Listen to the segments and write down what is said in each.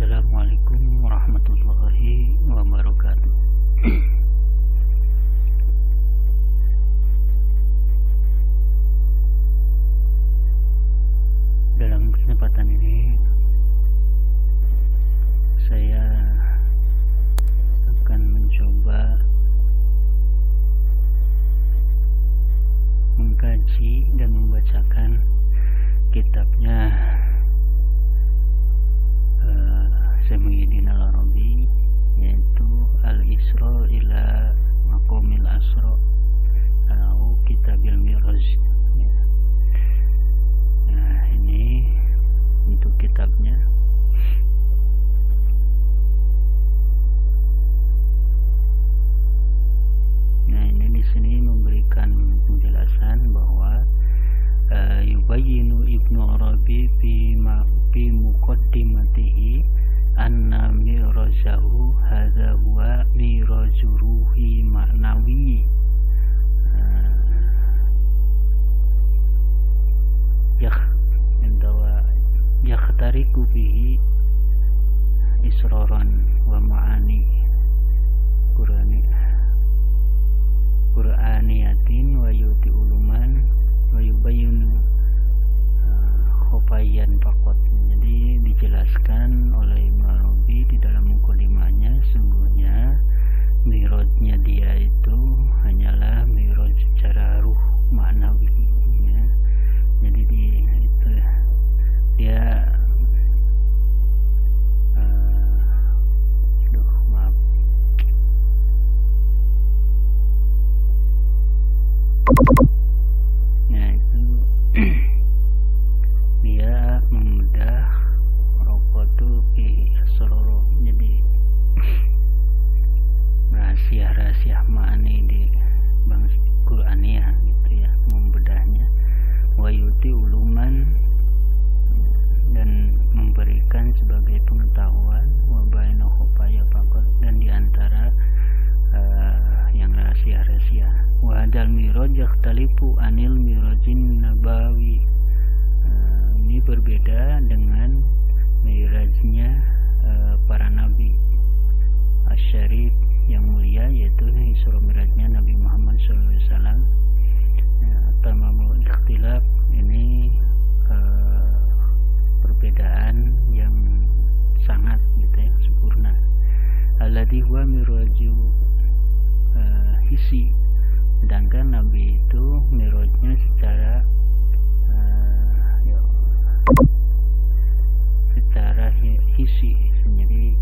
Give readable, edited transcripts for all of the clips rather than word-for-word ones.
Assalamualaikum warahmatullahi wabarakatuh. Dalam kesempatan ini saya akan mencoba mengkaji dan membacakan kitabnya Syekh Muhyiddin Al-Arabi, yaitu Al-Isra ila Maqamil Asra atau Kitabil Miraj. Nah, ini untuk kitabnya. Nah, ini di sini memberikan penjelasan bahwa yubayyinu Ibnu Arabi fi muqaddimatihi anna mirajahu hadza huwa miraju ruhi ma'nawi yakhtariku bihi isroran wa ma'ani Qur'aniyatin wa yuti uluman wa yubayyinu khofayan faqat. Jadi dijelaskan oleh Ibnu Arabi di dalam mukadimahnya, sungguhnya mirajnya dia itu hanyalah miraj secara ruh maknawi ya. Jadi dia dia membedah rokotu fi asroro, jadi rahasia-rahasia ma'ani di bangsa Qur'aniyah gitu ya, membedahnya. Wayuti uluman, dan memberikan sebagai pengetahuan wabaina khufaya faqat, dan diantara yang rahasia-rahasia. Wahadal miraj yakhtalifu anil mirajin nabawi, ini berbeda dengan mirajnya para nabi asyarif yang mulia, yaitu Isra Mirajnya Nabi Muhammad SAW. Tamamul ikhtilaf, ini perbedaan yang sangat gitu ya, sempurna. Alladhi huwa miraju hisi, sedangkan Nabi itu mirajnya secara hisi sendiri,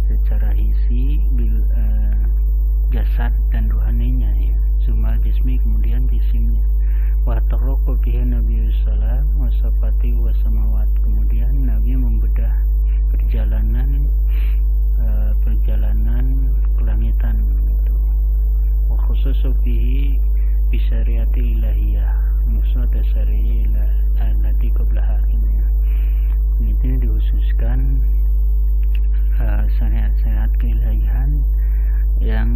secara hisi jasad dan rohaninya ya, sumal jismi, kemudian jisimnya. Wa taraqqa bihi Nabi sallallahu wasafati wasamawat, kemudian Nabi membedah perjalanan kelangitan gitu. Wa khususu bihi bisyariati ilahiyah musa dasari allati qablaha, ini dikhususkan syariat-syariat keilahian yang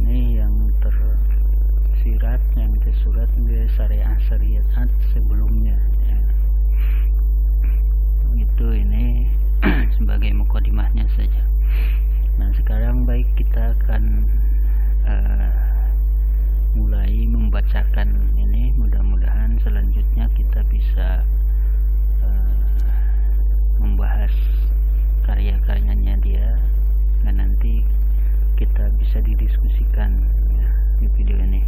ini yang tersirat, yang tersurat dari syariat sebelumnya ya. Itu ini sebagai mukadimahnya saja. Nah, sekarang baik kita akan mulai membacakan ini. Mudah-mudahan selanjutnya kita bisa membahas karya-karyanya dia, dan nanti kita bisa didiskusikan ya, di video ini.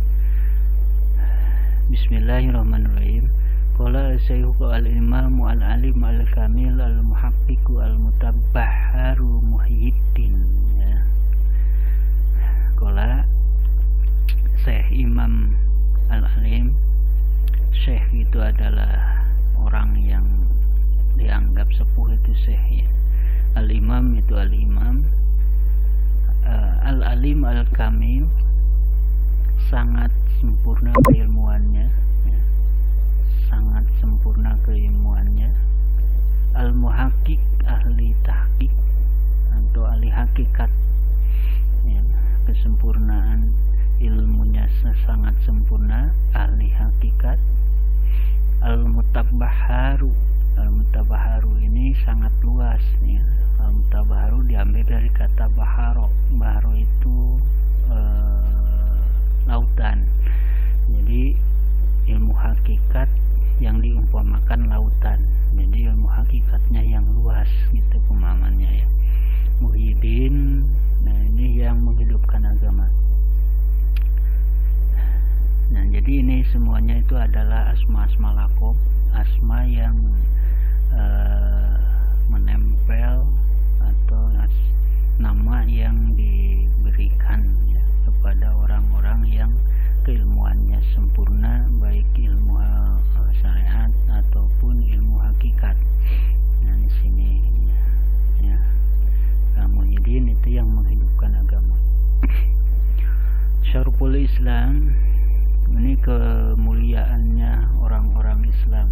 Bismillahirrahmanirrahim. Qala Syekh al-Imam al-Alim al-Kamil al-Muhaqqiq al-Mutabahharu Muhyiddin ya. Qala Syekh Imam al-Alim, Syekh itu adalah orang yang dianggap sepuh, itu Syekh ya. Al-Imam itu al-Imam, al-Alim al-Kamil, sangat sempurna keilmuannya ya. Sangat sempurna keilmuannya. Al-Muhaqqiq, ahli tahqiq atau ahli hakikat ya. Kesempurnaan ilmunya sangat sempurna, ahli hakikat. Al-Mutabbaharu ini sangat luas ya. Al-Mutabbaharu diambil dari kata baharo. Baharo itu lautan. Jadi ilmu hakikat yang diumpamakan lautan. Jadi ilmu hakikatnya yang luas gitu pemahamannya ya. Muhyiddin, nah ini yang menghidupkan agama. Nah jadi ini semuanya itu adalah asma lakob, asma yang menempel atau nama yang diberikan ya, kepada orang-orang yang keilmuannya sempurna, baik ilmu syariat ataupun ilmu hakikat. Nah di sini ya, Muhyiddin itu yang menghidupkan agama. Syarful Islam ini kemuliaannya orang-orang Islam.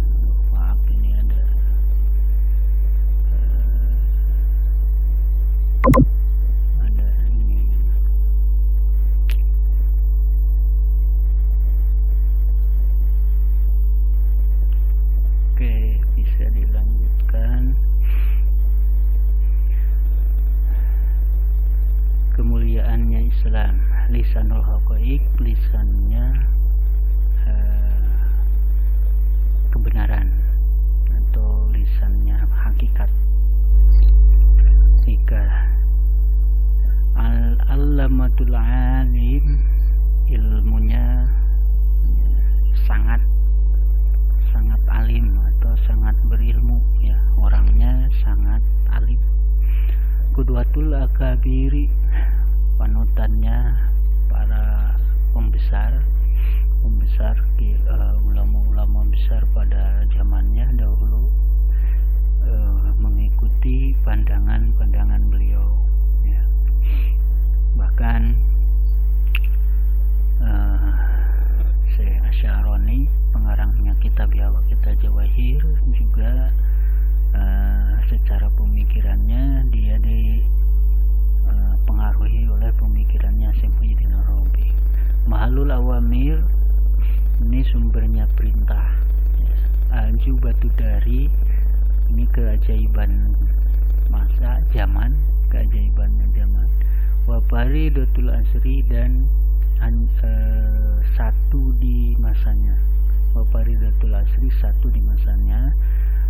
Maaf ini ada ini. Oke, bisa dilanjutkan. Kemuliaannya Islam, lisanul haqaiq, lisannya kebenaran atau lisannya hakikat. Jika al-allamatul alim, ilmunya sangat alim atau sangat berilmu ya, orangnya sangat alim. Qudwatul akabiri, panutannya para pembesar ulama-ulama besar pada zamannya dahulu, mengikuti pandangan beliau ya. Bahkan Syekh Asy'arani, pengarangnya kitab Yaqutatul Jawahir, juga secara pemikirannya dia dipengaruhi oleh pemikirannya Syekh Muhyiddin Arabi. Mahalul awamir, ini sumbernya perintah ya. Ajubatu dari, ini keajaiban masa zaman, keajaibannya zaman. Wafaridatul asri, dan satu di masanya. Wafaridatul asri, satu di masanya.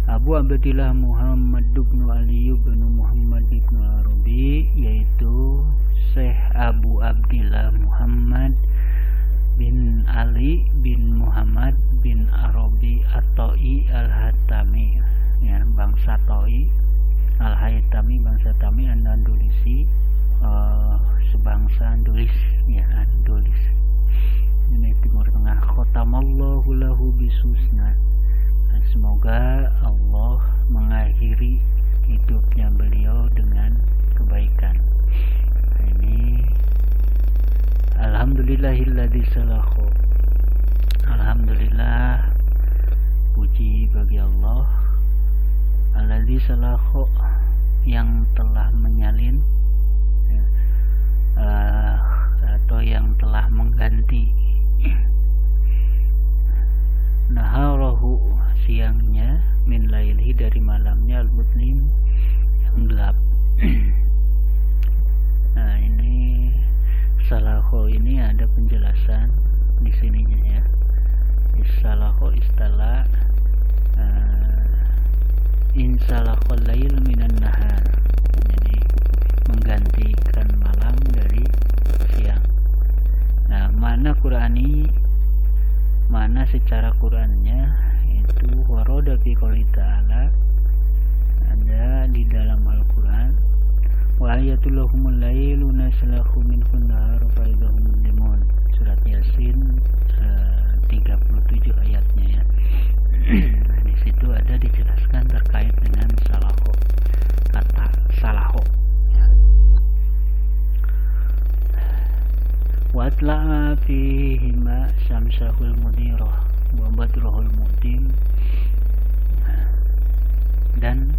Abu Abdillah Muhammad bin Ali bin Muhammad bin Arabi, yaitu Syekh Abu Abdillah Muhammad bin Ali bin Muhammad bin Arabi At-Ta'i Al-Hatami ya, bangsa Ta'i, Al-Haytami bangsa Tami, Andalisi, sebangsa Andalis ya, Andalis ini Timur Tengah. Khotamallahu lahu bisusna, semoga Allah mengakhiri hidupnya beliau dengan kebaikan. Ini alhamdulillahilladzi salahu, alhamdulillah, puji bagi Allah, alladzi salahu, yang telah menyalin ya, atau yang telah mengganti naharahu, siangnya, min lailihi, dari malamnya, al-mudlim, yang gelap. Nah ini salaho ini ada penjelasan di sininya ya. Salaho istilah insalahul lail minan nahar, jadi menggantikan malam dari siang. Nah mana Qur'ani, mana secara Qur'annya itu waroda fi qouli ta'ala, ada di dalam Al-Qur'an, wa ayatul lahumul lailu naslahu minhu nahar fa idahum mudlimun, surat Yasin 37 ayatnya ya. Nah, di situ ada dijelaskan terkait dengan salaho, kata salaho. Wa atla'a fihi ma syamsahul mudirah wa badruhul mutim, dan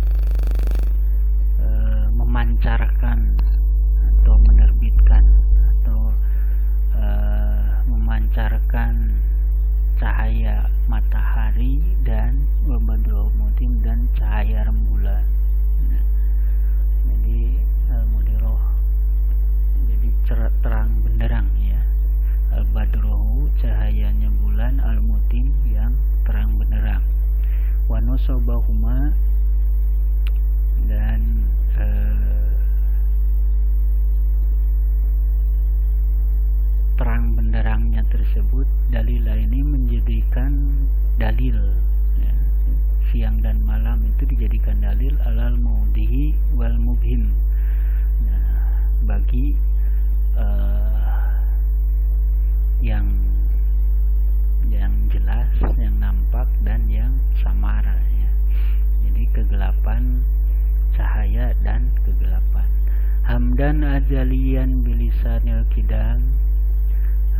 memancarkan atau menerbitkan atau berdasarkan cahaya matahari dan wabadul mutim dan cahaya rembulan. Nah, jadi al-mudiroh jadi terang benderang ya. Al-badrohu cahayanya bulan, al-mutim yang terang benderang. Wa nusobahuma dan terang benderangnya tersebut dalil ini menjadikan dalil ya. Siang dan malam itu dijadikan dalil alal maudihi wal mubhim. Nah, bagi yang jelas, yang nampak dan yang samar ya. Jadi kegelapan cahaya dan kegelapan. Hamdan ajalian bilisanil kidam.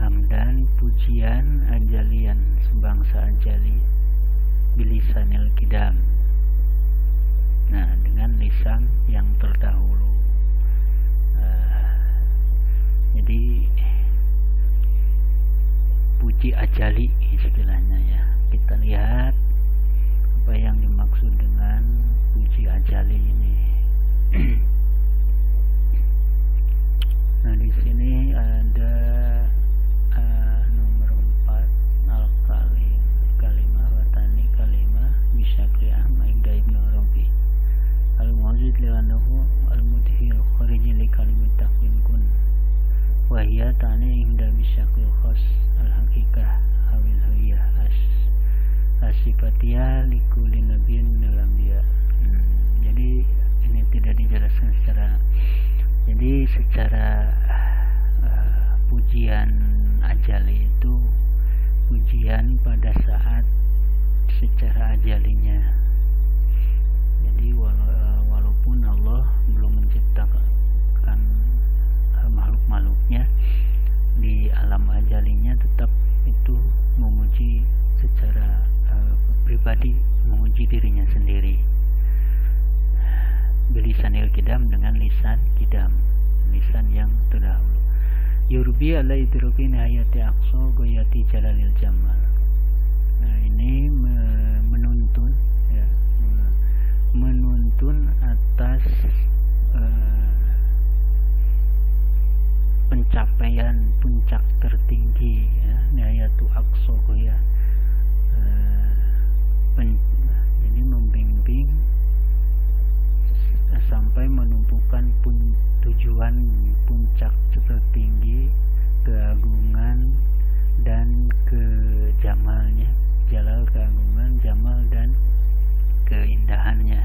Hamdan pujian ajalian sebangsa ajali bilisanil kidam. Nah, dengan lisan yang terdahulu. Jadi puji ajali istilahnya ya. Kita lihat apa yang dimaksud dengan puji ajali ini. Nah, di sini ada nomor 4 al-kalim kalimah watani kalimah bisyakli ahma inda ibnu Arabi al-mawzid li'anahu al-mudhir khariji li kalimit takwin kun wahiyya tani inda bisyakli khas al-hakikah awil huyah asifatiyah likuli nabiyin minal anbiya. Jadi ini tidak dijelaskan secara pujian ajali itu pujian pada saat secara ajalinya. Jadi walaupun Allah belum menciptakan makhluk-makhluknya di alam ajalinya, tetap itu memuji secara pribadi, memuji dirinya sendiri. Bilisanil kidam dengan lisan kidam, lisan yang terdahulu. Yurbi ala idroki nihayati aqsa goyati jalalil jamal. Nah, ini menuntun ya, menuntun atas pencapaian puncak tertinggi ya, nihayatu aqsa goya. Jadi membimbing sampai menumpukan tujuan puncak tertinggi, keagungan dan kejamalnya, jalal keagungan, jamal dan keindahannya,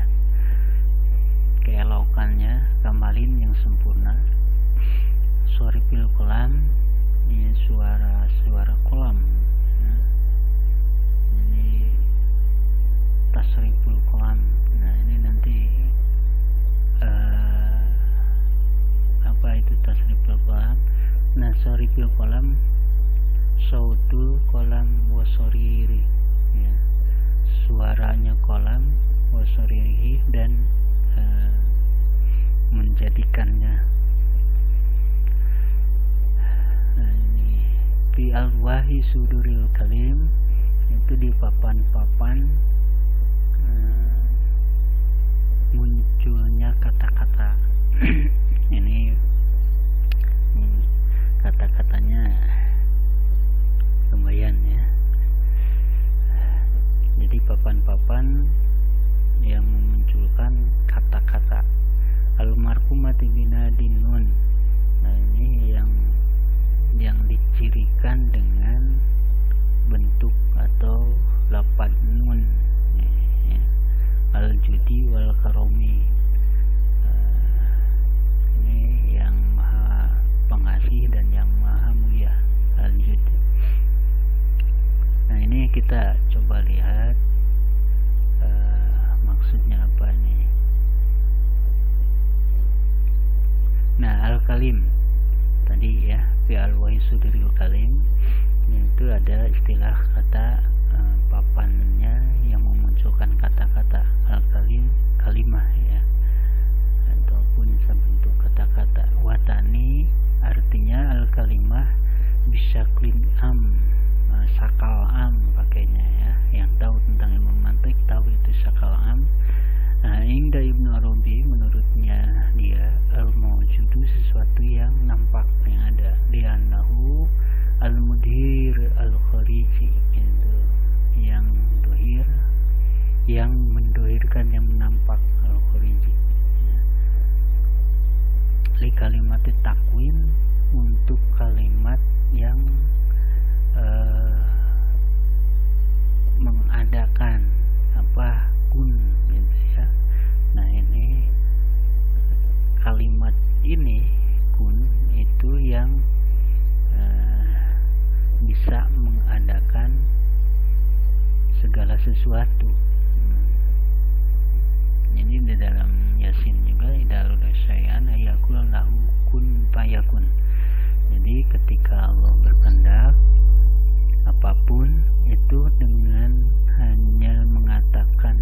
keelokannya, kamalin yang sempurna. Soripil kolam, ini suara kolam. Ini tasriful kolam. Nah, ini nanti apa itu tasriful kolam? Nah, soriful kolam, sautul kolam wasoriri ya. Suaranya kolam wasoriri dan menjadikannya. Nah, ini fi alwahi suduril kalim, itu di papan-papan munculnya kata-kata. ini kata-katanya lumayan ya. Jadi papan-papan yang memunculkan kata-kata al-marhumati binadin nun. Nah, ini yang dicirikan dengan bentuk atau lafaz nun ya. Al-judi wal karomi. Ini yang maha pengasih dan yang maha mulia, al-judi. Nah, ini kita coba lihat maksudnya apa nih. Nah, al-kalim tadi ya, fi al-wahi suduril kalim, itu ada istilah kata papannya yang memunculkan kata-kata. Al-kalim kalimah ya, ataupun sebentuk kata-kata. Watani artinya al-kalimah bisyaklin am, al-khariji itu yang dohir, yang mendohirkan, yang menampak, al-khariji. Li kalimat takwin, untuk kalimat yang mengadakan apa kun gitu ya. Nah ini kalimat ini kun itu yang bisa mengadakan segala sesuatu. Jadi di dalam Yasin juga idza syai'an ayakul lahu kun fayakun. Jadi ketika Allah berkehendak apapun itu dengan hanya mengatakan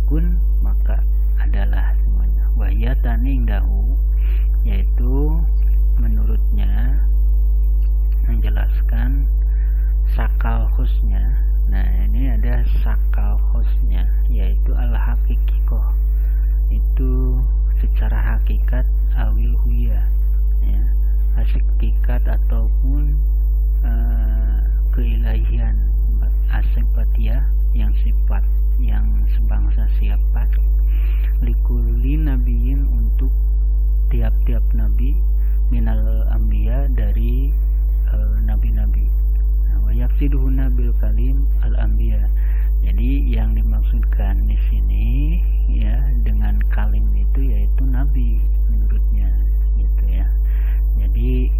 kun, maka adalah semuanya. Wahyatani indahu, yaitu menurutnya menjelaskan sakal khusnya. Nah ini ada sakal khusnya, yaitu al-haqiqikoh, itu secara hakikat awil huya ya, hakikat ataupun keilahian asifatiyah, yang sifat yang sebangsa sifat likulli nabiyin, untuk tiap-tiap nabi minal anbiya, dari nabi-nabi. Wa yaqsiduhuna bil kalim al anbiya. Jadi yang dimaksudkan di sini ya dengan kalim itu yaitu nabi menurutnya gitu ya. Jadi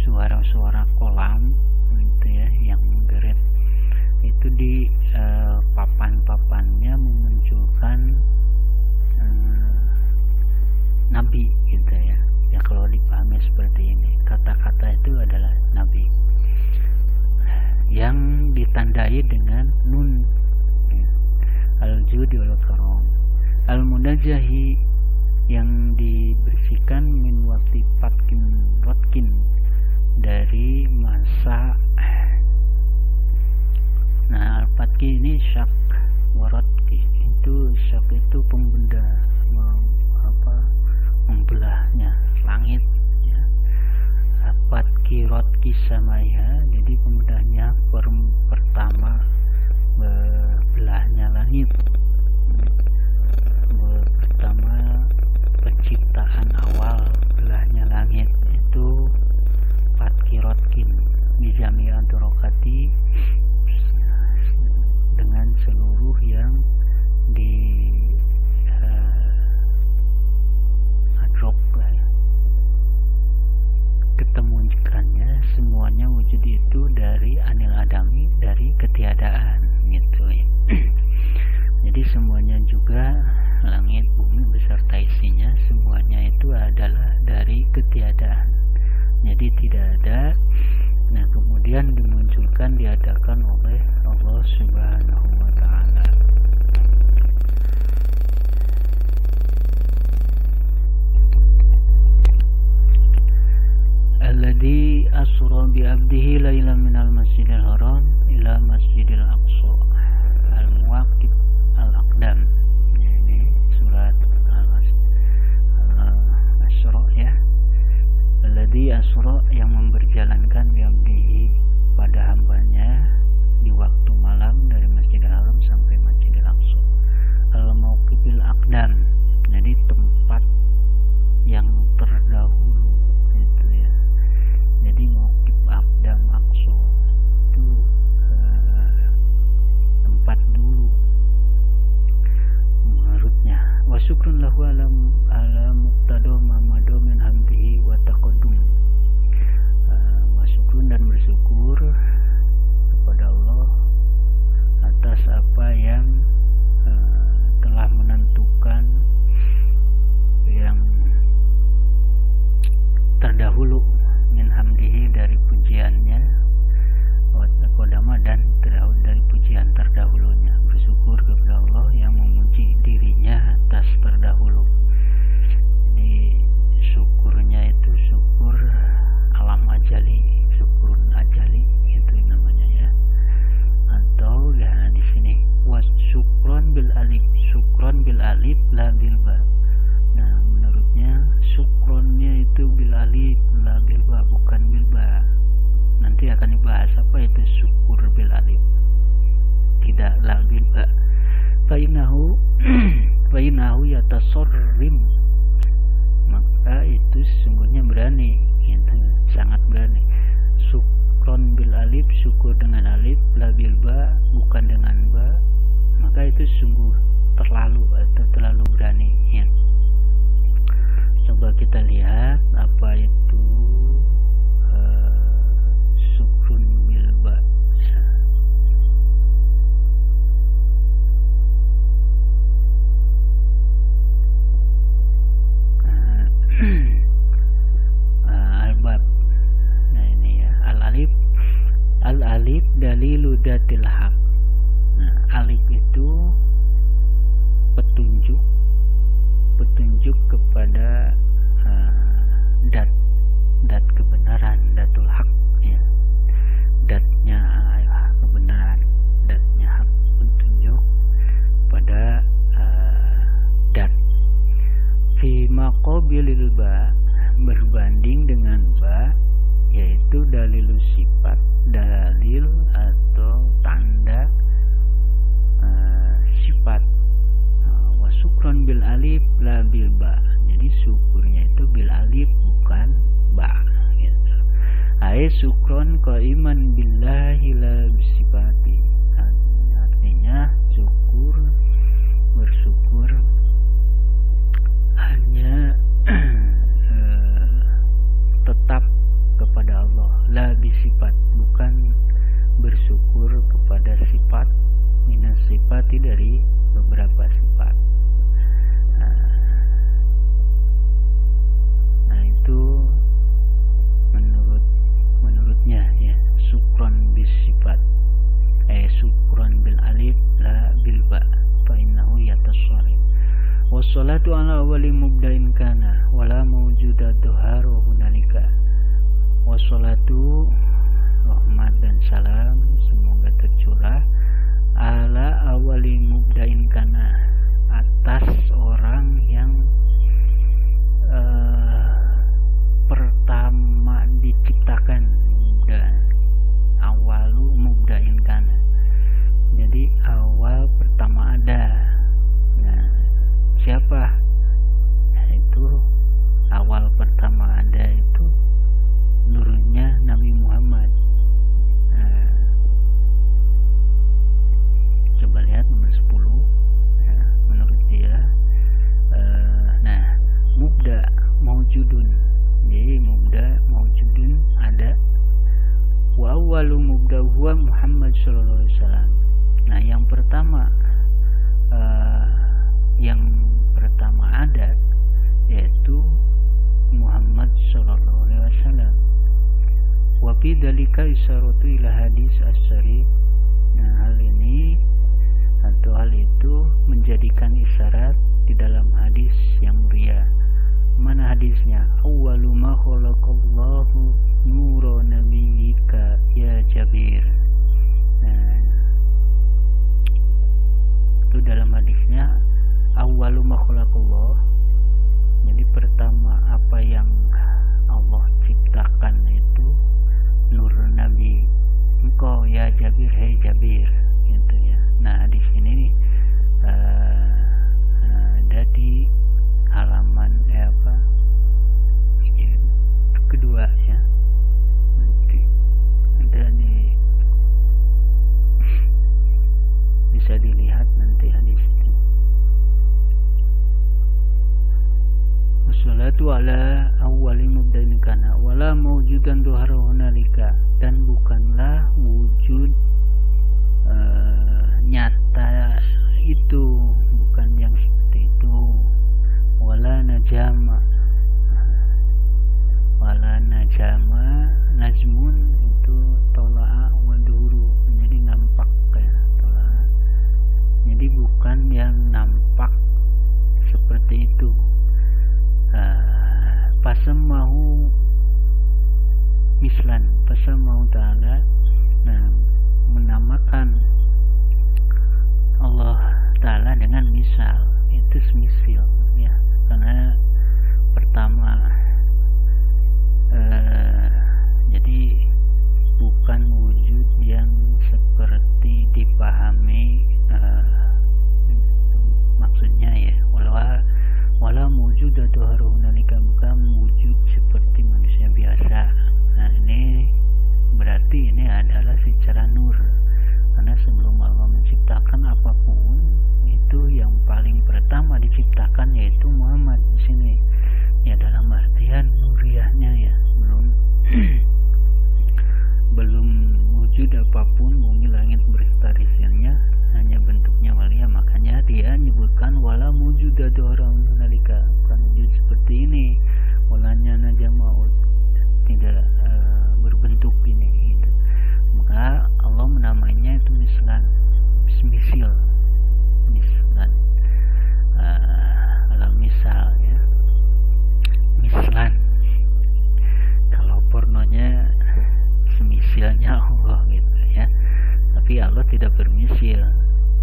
suara-suara kolam gitu ya yang geret itu di papan-papannya memunculkan nabi gitu ya. Ya kalau dipahami seperti ini, kata-kata itu adalah nabi yang ditandai dengan nun ya. Al-judi wal karam, al-munajahi, yang dibersihkan min wakti fatkin rotkin, dari masa. Nah al-fatki ini syak, warotki itu syak itu pembenda, membelahnya langit ya. Fatki rotki samaya, jadi pembedahnya pertama belahnya langit, pertama penciptaan awal belahnya langit itu fatki rotkin bijami anturokati, dengan seluruh yang di adrok ketemukannya semuanya wujud itu dari anil adami, dari ketiadaan gitu ya. Jadi semuanya juga langit, bumi beserta isinya semuanya itu adalah dari ketiadaan. Jadi tidak ada. Nah kemudian dimunculkan, diadakan oleh Allah Subhanahu wa ta'ala. Alladhi asra bi abdihi lailan minal masjidil haram ila masjidil aqsa al-muwaqit al-aqdam. Ini surat al-asra ya. Alladhi asra, yang memberjalankan bi abdihi, pada hambanya di waktu malam dari Masjidil Haram sampai Masjidil Aqsa. Al-mauqibil aqdam, jadi tempat yang terdahulu itu ya. Jadi mauqib aqdam Aqsa itu tempat dulu menurutnya. Wa syukrun lahu ala muqtada mamadu min hamdihi wa taqaddum. Wa syukrun, dan bersyukur kepada Allah atas apa yang telah menentukan, yang terdahulu min hamdihi, dari pujiannya, wa taqaddama, dan terdahulu dari pujian terdahulunya. Bersyukur kepada Allah yang memuji dirinya atas terdahulu. Jadi syukurnya itu syukur alam ajali, syukurun ajali itu namanya ya. Atau ya di sini wasyukur syukur bil alif, tidak la bil ba. Fainahu yatasorrim, maka itu sesungguhnya berani, gitu, sangat berani. Syukron bil alif, syukur dengan alif, la bil ba, bukan dengan ba, maka itu sungguh terlalu berani, ya. Coba kita lihat apa itu syukrun bil ba. Al-bab. Nah ini ya, al-alif dalilu datil haq. Nah, alif itu petunjuk kepada dat kebenaran, datul haq, ya. Datnya kebenaran, datnya hak, petunjuk pada dat. Fi maqabilil ba, berbanding dengan ba, yaitu dalilus sifat, dalil atau tanda sifat. Wa syukron bil alif la bil ba, jadi syukurnya itu bil alif bukan ba, gitu. Ai syukron qaiman billahi la bisifati, artinya bersyukur hanya tetap kepada Allah, la bisifat, bukan bersyukur kepada sifat, minas sifati, dari beberapa sifat. Nah itu menurutnya, ya, syukron bis sifat, syukron bil alif la bil ba, fa innahu yatasarrif. Wassalatu ala awali mubda'in kana wala mawjuda dhuharu hunalika. Wassalatu, rahmat dan salam semoga tercurah, ala awali mubda'in kana, atas orang yang pertama diciptakan. Awalu mubda'in kana, jadi awal pertama ada. Nah, siapa? Nah, itu awal pertama ada itu nurnya Nabi Muhammad. Nah, coba lihat nomor 10, ya, menurut dia. Nah, mubda maujudun, jadi mubda maujudun ada. Wa awwalu mubda huwa Muhammad sallallahu alaihi wasallam. Nah, yang pertama ada yaitu Muhammad sallallahu alaihi wasallam. Wa fi dzalika isyaratu ila hadis as-sari. Nah, hal ini atau hal itu menjadikan isyarat di dalam hadis yang mulia. Mana hadisnya? Awwalu ma khalaqallahu nura nabiyyika ya Jabir. Nah, itu dalam hadisnya awwalu ma khalaqallah. Jadi pertama apa yang Allah ciptakan itu nur Nabi engkau ya Jabir, hei Jabir, gitu ya. Nah, di sini ada di halaman kedua, ya. Nanti ada bisa dilihat nanti hadis itu. Wassalatu ala awwali mubda'in kana wala mawjudan dhuhara hunalika, dan bukanlah wujud nyata itu, bukan yang seperti itu. Wala najama, najmun itu tola'a wa duhuru, jadi nampak, ya, tola'a, jadi bukan yang nampak seperti itu. Pasamahu mislan, pasamahu ta'ala, nah, menamakan Allah Ta'ala dengan misal, itu semisil, ya, karena pertama jadi bukan wujud yang wujud apapun, bumi langit berserta isinya hanya bentuknya walia. Makanya dia menyebutkan wala wujud ada orang nalika, bukan wujud seperti ini, walanya naja maut, tidak berbentuk ini gitu. Maka Allah menamainya itu mislan, misal, mislan, alam misal ya, mislan. Kalau pornonya semisilnya Allah gitu ya, tapi Allah tidak bermisil.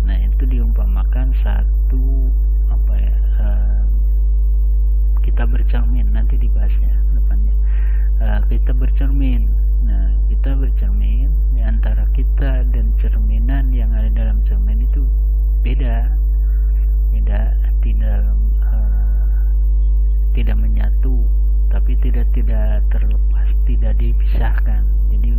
Nah itu diumpamakan satu apa ya, kita bercermin, nanti dibahasnya depannya. Kita bercermin. Nah kita bercermin, di antara kita dan cerminan yang ada dalam cermin itu beda, tidak menyatu, tapi tidak terlepas, tidak dipisahkan. Jadi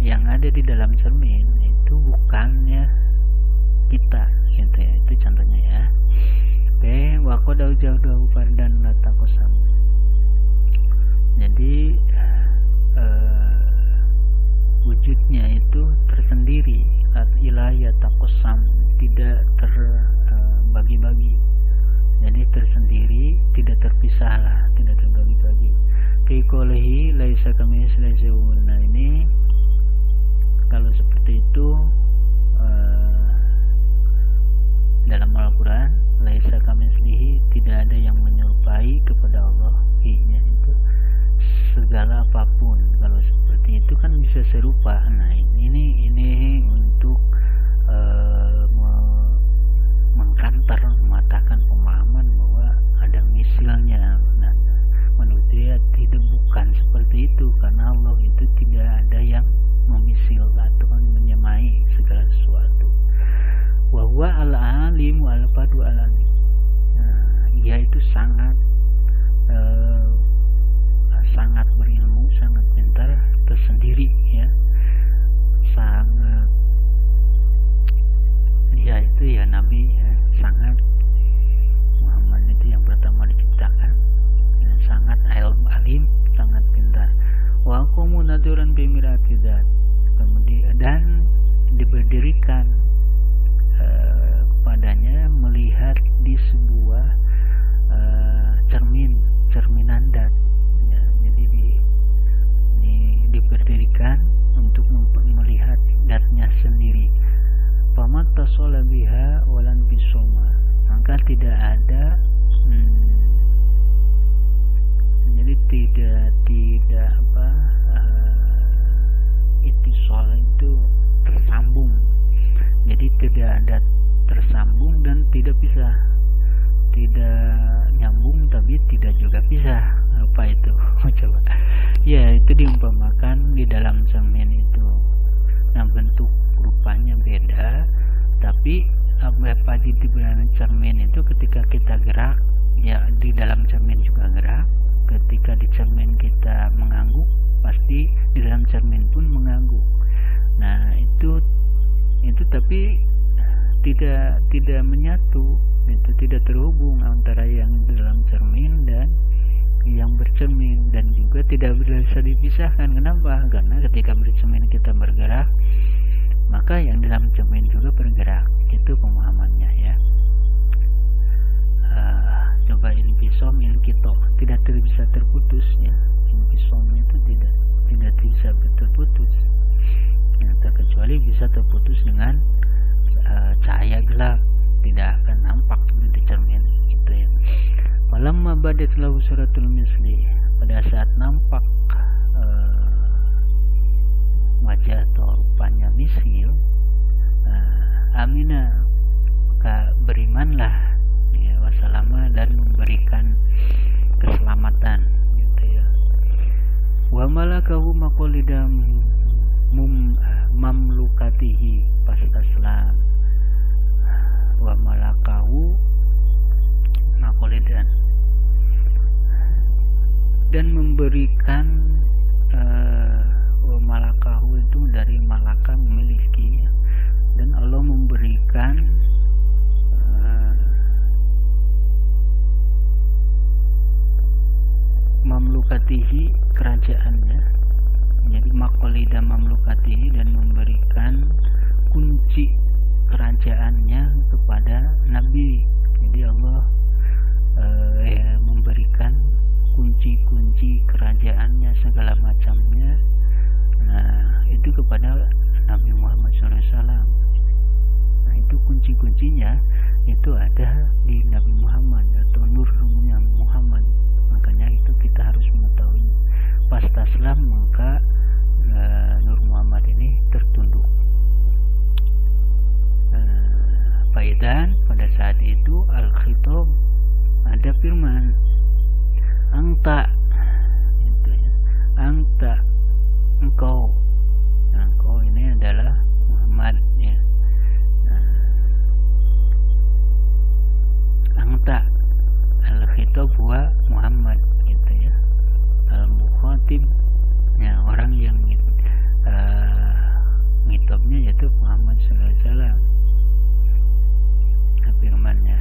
yang ada di dalam cermin itu bukannya kita gitu ya, itu contohnya ya. Oke, waqadau jauh fardan la taqsam. Jadi wujudnya itu tersendiri, ilayah taqsam, tidak terbagi-bagi. Jadi tersendiri, tidak terpisah lah, tidak terbagi-bagi. Fi qoulihi laisa kamitslihi syai'un. Nah ini kalau seperti itu dalam Al-Quran, laisa kamitslihi, tidak ada yang menyerupai kepada Allah, fi'nya itu segala apapun. Kalau seperti itu kan bisa serupa. Nah ini untuk mengkantar, mematakan pemahaman bahwa ada misilnya. Nah, menurut dia tidak, bukan seperti itu, karena Allah itu tidak ada yang memisil atau menyamai segala sesuatu. Wa huwa al-alim wal fadu al-alim. Dia itu sangat berilmu, sangat pintar, tersendiri ya, sangat, dia itu ya Nabi ya, sangat, Muhammad itu yang pertama diciptakan ya, sangat alim, sangat pintar. Wa aqumu naduran bi miratidat, kemudian dan diberdirikan kepadanya melihat di sebuah cerminan dat ya, jadi diberdirikan untuk melihat datnya sendiri. Famat tasola biha walan bisoma, maka tidak ada jadi tidak itisol itu tersambung, jadi tidak ada tersambung dan tidak pisah, tidak nyambung tapi tidak juga pisah. Apa itu? Coba ya, itu diumpamakan di dalam cermin itu. Nah bentuk rupanya beda, tapi apa di dalam cermin itu ketika kita gerak ya, di dalam cermin juga gerak. Ketika di cermin kita mengangguk, pasti di dalam cermin pun mengangguk. Nah itu tapi tidak menyatu, itu tidak terhubung antara yang di dalam cermin dan yang bercermin, dan juga tidak bisa dipisahkan. Kenapa? Karena ketika bercermin kita bergerak, maka yang dalam cermin juga bergerak. Itu pemahamannya ya. Coba infisom inkito, tidak bisa terputus ya. Infisom itu tidak bisa terputus. Kecuali bisa terputus dengan cahaya gelap, tidak akan nampak di cermin gitu ya. Walamma badat lahu suratul misli, pada saat nampak wajah atau rupanya misil, amina, maka berimanlah ya, wassalama, dan memberikan keselamatan gitu ya. Wa malakahu maqalidam mamlukatihi pastaslam, wa malakahu maqalidan, dan memberikan malakahu itu dari malaka, memiliki, dan Allah memberikan mamlukatihi, kerajaannya. Jadi maqalida mamlukatihi, dan memberikan kunci kerajaannya kepada Nabi. Jadi Allah memberikan kunci-kunci kerajaannya segala macamnya, nah itu kepada Nabi Muhammad SAW. Nah itu kunci-kuncinya itu ada di Nabi Muhammad atau nurnya Muhammad. Makanya itu kita harus mengetahui. Pas taslam maka Nur Muhammad ini tertunduk. Faidan pada saat itu al-khitab, ada firman anta, itu ya, anta, engkau. Nah, engkau ini adalah Muhammad ya. Anta al-khitab wa Muhammad, gitu ya. Al-mukhatib ya, orang yang ngitabnya yaitu Muhammad sallallahu alaihi wasallam. Firmannya.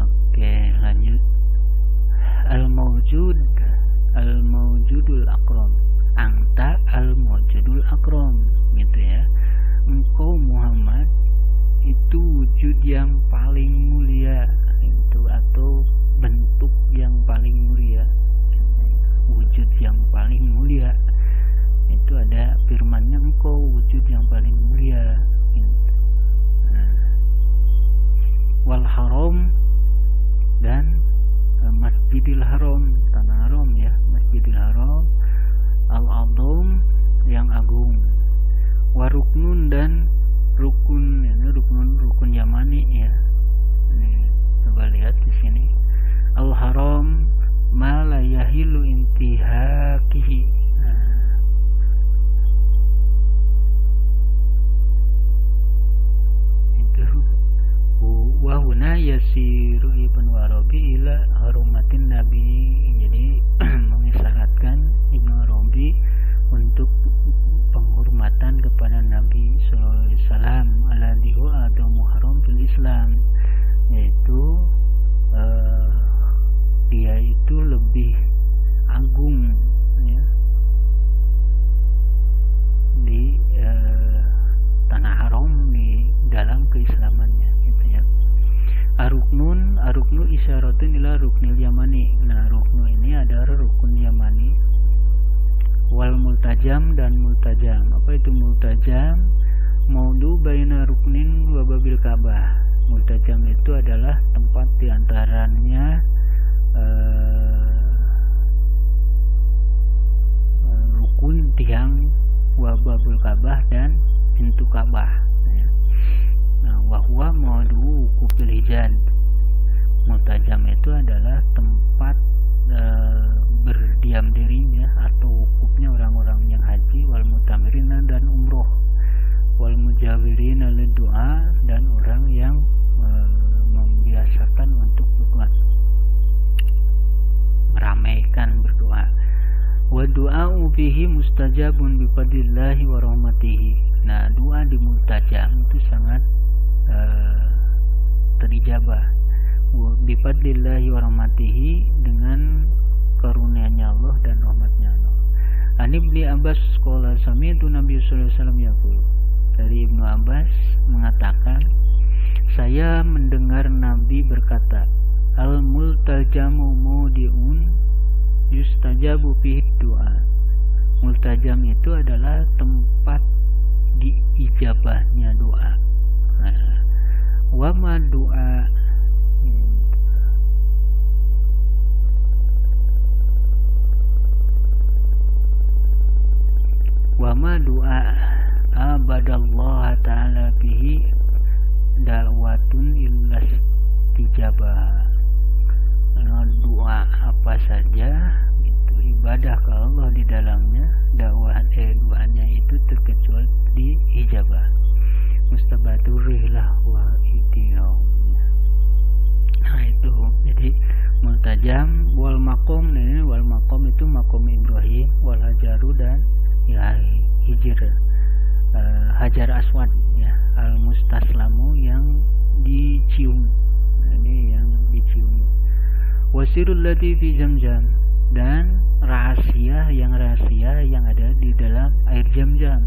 Oke, lanjut. Al-mawjudul akram. Anta al-mawjudul akram, gitu ya. Engkau Muhammad itu wujud yang paling mulia, itu atau bentuk yang paling mulia. Wujud yang paling mulia. Itu ada firmannya, engkau wujud yang paling mulia. Wal haram, dan Masjidil Haram, tanah haram ya, Masjidil Haram, al-azam, yang agung, waruknun, dan rukun, ini rukun Yamani ya. Ini coba lihat di sini, al-haram ma la yahilu intihakihi. Wahuna yasiru Ibnu Arabi ila harumatin Nabi. Jadi mengisyaratkan Ibnu Arabi untuk penghormatan kepada Nabi sallallahu alaihi wasallam, alladhi huwa adamu haram fil Islam, yaitu dia itu lebih agung ya di tanah haram di dalam keislamannya, gitu ya. Aruknun isyaratun ila ruknil Yamani. Nah, ruknu ini adalah rukun Yamani. Wal multajam, dan multajam. Apa itu multajam? Maudu baina ruknin wa babil Ka'bah. Multajam itu adalah tempat diantaranya rukun tiang wa babil Ka'bah dan pintu Ka'bah. Nah, wahwa maudu kupil hijan. Multajam itu adalah tempat berdiam dirinya atau wukufnya orang-orang yang haji, wal mutamirina, dan umroh, wal mujawirina lidua, dan orang yang membiasakan untuk berdoa, meramaikan berdoa. Wa du'a'u fihi mustajabun bifadlillahi wa rahmatihi. Nah, doa di multajam itu sangat terijabah bifadlillahi wa rahmatihi, dengan karunia-Nya Allah dan rahmatnya Allah. An Ibnu Abbas qala sami'tu Nabi sallallahu alaihi wasallam yaqul. Dari Ibnu Abbas mengatakan, saya mendengar Nabi berkata, al-multajamu mudiun yustajabu fihi doa. Multajam itu adalah tempat diijabahnya doa. Wa ma doa, wa ma doa abadallah ta'ala fihi da'watun illa istijabah. Doa apa saja itu ibadah ke Allah di dalamnya, doanya itu terkecuali diijabah. Mustabaturihlah wa itiyau. Nah itu, jadi multajam wal makom. Nih, wal makom itu makom Ibrahim, wal hajaru, dan ya hijr, hajar aswad ya, al mustaslamu, yang dicium. Ini yang dicium. Wasirul lati fi Zamzam, dan rahasia yang ada di dalam air Zam-Zam.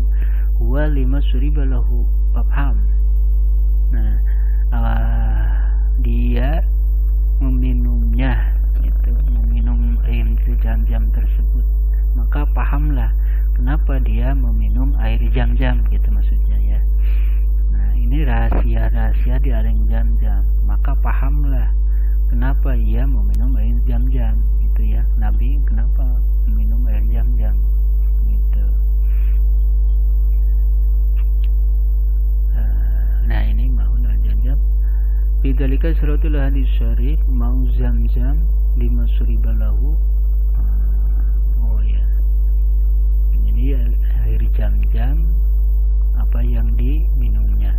Huwa lima suriba lahu fafham. Nah, dia meminumnya, itu meminum air Zam-Zam tersebut, maka pahamlah kenapa dia meminum air Zam-Zam, gitu maksudnya ya. Nah, ini rahasia-rahasia di air Zam-Zam, maka pahamlah kenapa ia meminum air Zam-Zam, gitu ya. Nabi kenapa meminum air Zam-Zam, gitu. Nah, ini ma'un al-Zam-Zam. Bidzalika syaratul hadis syarif ma'u Zam-Zam lima suriba lahu. Oh ya. Jadi air Zam-Zam apa yang diminumnya.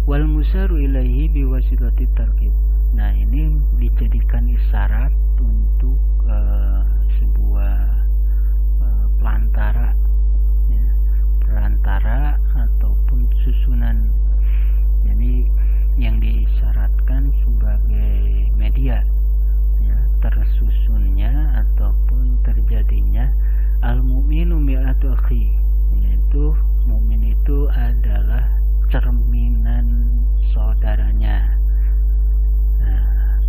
Wal musaru ilaihi biwasitati tarkib. Nah, ini dijadikan isyarat untuk sebuah pelantara, ya, perantara ataupun susunan. Jadi yang disyaratkan sebagai media, ya, tersusunnya ataupun terjadinya al-mu'minu mi'atu akhi, yaitu mukmin itu adalah cerminan saudaranya.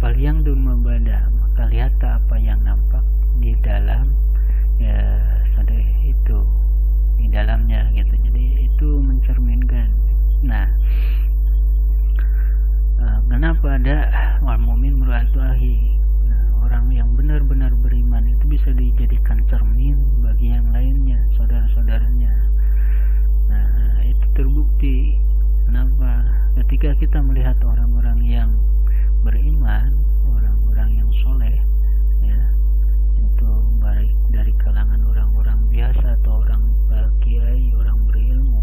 Fal yang dun membada, maka lihat apa yang nampak di dalam itu, di dalamnya, gitu. Jadi itu mencerminkan. Nah, kenapa ada wal mu'min mir'atu akhi? Orang yang benar-benar beriman itu bisa dijadikan cermin bagi yang lainnya, saudara-saudaranya. Nah, itu terbukti. Kenapa? Ketika kita melihat orang-orang yang beriman, orang-orang yang soleh, ya, itu baik dari kalangan orang-orang biasa atau orang kiai, orang berilmu,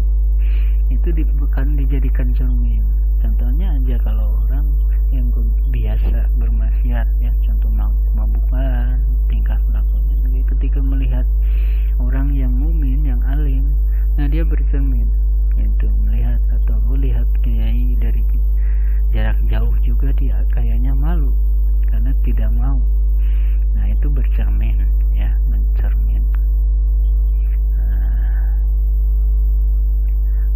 itu bukan dijadikan cermin. Contohnya aja kalau orang yang biasa bermaksiat, ya, contoh mabukan, tingkah lakunya. Jadi ketika melihat orang yang mukmin, yang alim, nah dia bercermin, itu melihat atau melihat kiai dari jarak jauh juga dia kayaknya malu karena tidak mau. Nah, itu bercermin, ya, mencermin.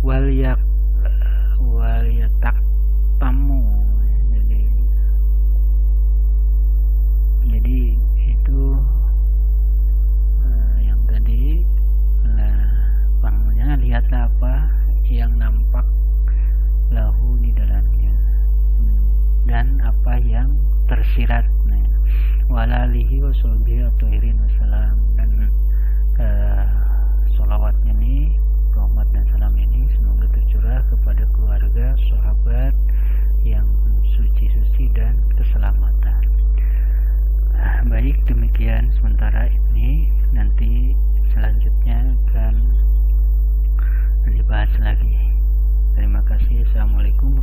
Wal yatak tamu. Jadi itu yang tadi, panggilnya lihatlah apa yang nampak lahu di dalamnya, dan apa yang tersirat. Walalihi wa sholbihi at-tahirin wassalam. Dan sholawatnya ini, rahmat dan salam ini semoga tercurah kepada keluarga, sahabat yang suci-suci dan keselamatan. Baik, demikian sementara ini. Nanti selanjutnya akan dibahas lagi. Terima kasih. Assalamualaikum